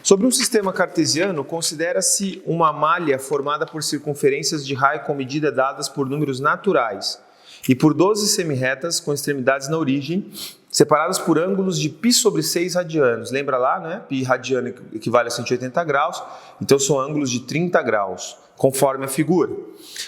Sobre um sistema cartesiano, considera-se uma malha formada por circunferências de raio com medida dadas por números naturais e por 12 semirretas com extremidades na origem, separadas por ângulos de π sobre 6 radianos. Lembra lá, né? Π radiano equivale a 180 graus, então são ângulos de 30 graus, conforme a figura.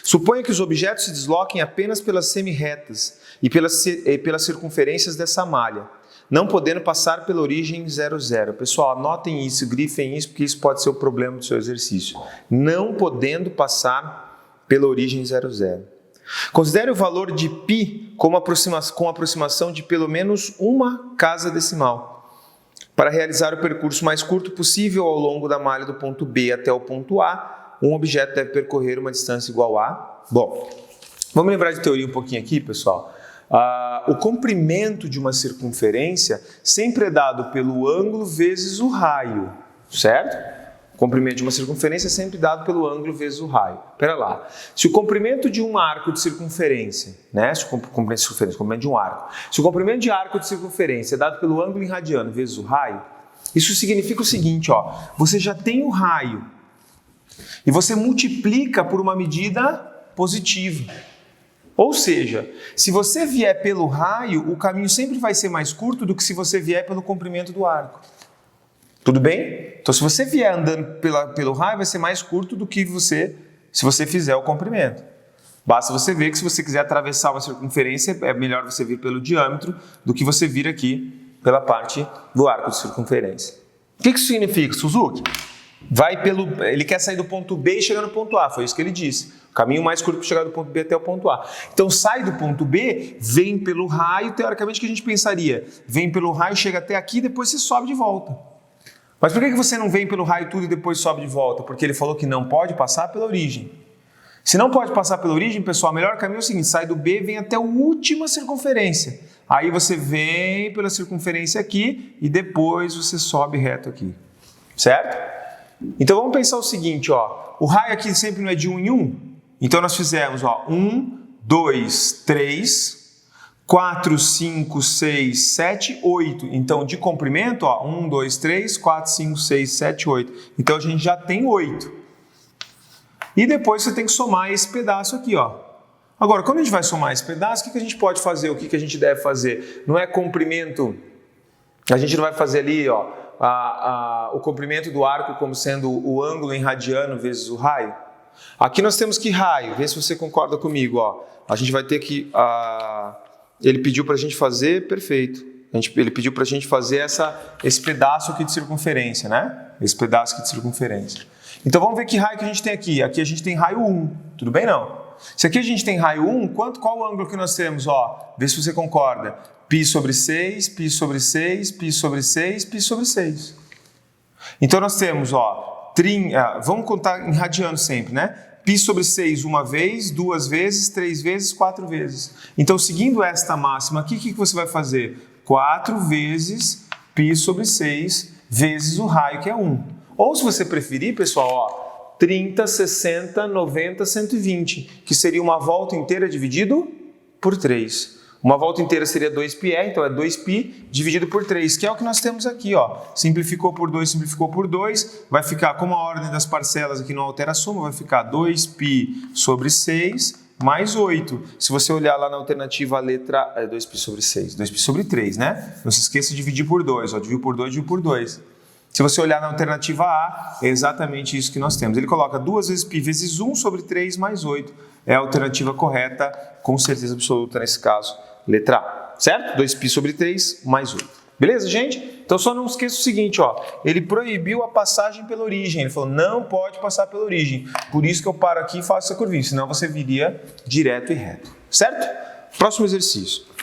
Suponha que os objetos se desloquem apenas pelas semirretas e pelas circunferências dessa malha, não podendo passar pela origem 0, 0. Pessoal, anotem isso, grifem isso, porque isso pode ser o problema do seu exercício. Não podendo passar pela origem 0, 0. Considere o valor de π com aproximação de pelo menos uma casa decimal. Para realizar o percurso mais curto possível ao longo da malha do ponto B até o ponto A, um objeto deve percorrer uma distância igual a... Bom, vamos lembrar de teoria um pouquinho aqui, pessoal. O comprimento de uma circunferência sempre é dado pelo ângulo vezes o raio, certo? O comprimento de uma circunferência é sempre dado pelo ângulo vezes o raio. Espera lá. Se o comprimento de um arco de circunferência, né? Se o comprimento de um arco. Se o comprimento de arco de circunferência é dado pelo ângulo em radiano vezes o raio, isso significa o seguinte, ó. Você já tem o raio e você multiplica por uma medida positiva. Ou seja, se você vier pelo raio, o caminho sempre vai ser mais curto do que se você vier pelo comprimento do arco. Tudo bem? Então, se você vier andando pelo raio, vai ser mais curto do que se você fizer o comprimento. Basta você ver que se você quiser atravessar uma circunferência, é melhor você vir pelo diâmetro do que você vir aqui pela parte do arco de circunferência. O que isso significa, Suzuki? Ele quer sair do ponto B e chegar no ponto A, foi isso que ele disse. O caminho mais curto para chegar do ponto B até o ponto A. Então sai do ponto B, vem pelo raio, teoricamente o que a gente pensaria? Vem pelo raio, chega até aqui e depois você sobe de volta. Mas por que você não vem pelo raio tudo e depois sobe de volta? Porque ele falou que não pode passar pela origem. Se não pode passar pela origem, pessoal, o melhor caminho é o seguinte, sai do B, vem até a última circunferência. Aí você vem pela circunferência aqui e depois você sobe reto aqui. Certo? Então vamos pensar o seguinte, ó. O raio aqui sempre não é de 1 em 1? Então nós fizemos, ó, 1, 2, 3, 4, 5, 6, 7, 8. Então de comprimento, ó, 1, 2, 3, 4, 5, 6, 7, 8. Então a gente já tem 8. E depois você tem que somar esse pedaço aqui, ó. Agora, quando a gente vai somar esse pedaço, o que a gente pode fazer? O que a gente deve fazer? Não é comprimento, a gente não vai fazer ali, ó, o comprimento do arco como sendo o ângulo em radiano vezes o raio. Aqui nós temos que raio, vê se você concorda comigo, ó. A gente vai ter que, ele pediu para a gente fazer, perfeito. Ele pediu para a gente fazer esse pedaço aqui de circunferência, né? Esse pedaço aqui de circunferência. Então vamos ver que raio que a gente tem aqui. Aqui a gente tem raio 1, tudo bem não? Se aqui a gente tem raio 1, qual o ângulo que nós temos? Ó, vê se você concorda. π sobre 6, π sobre 6, π sobre 6, π sobre 6. Então nós temos, ó, vamos contar em radiano sempre, né? π sobre 6 uma vez, 2 vezes, 3 vezes, 4 vezes. Então, seguindo esta máxima aqui, o que você vai fazer? 4 vezes π sobre 6 vezes o raio, que é 1. Ou, se você preferir, pessoal, ó, 30, 60, 90, 120, que seria uma volta inteira dividido por 3. Uma volta inteira seria 2πr, então é 2π dividido por 3, que é o que nós temos aqui, ó. Simplificou por 2, vai ficar, como a ordem das parcelas aqui não altera a soma, vai ficar 2π sobre 6 mais 8. Se você olhar lá na alternativa, a letra... 2π sobre 6, 2π sobre 3, né? Não se esqueça de dividir por 2, ó. Dividiu por 2, dividiu por 2. Se você olhar na alternativa A, é exatamente isso que nós temos. Ele coloca 2 vezes π vezes 1 sobre 3 mais 8. É a alternativa correta, com certeza absoluta nesse caso, letra A. Certo? 2π sobre 3 mais 8. Beleza, gente? Então só não esqueça o seguinte, ó. Ele proibiu a passagem pela origem. Ele falou, não pode passar pela origem. Por isso que eu paro aqui e faço essa curvinha. Senão você viria direto e reto. Certo? Próximo exercício.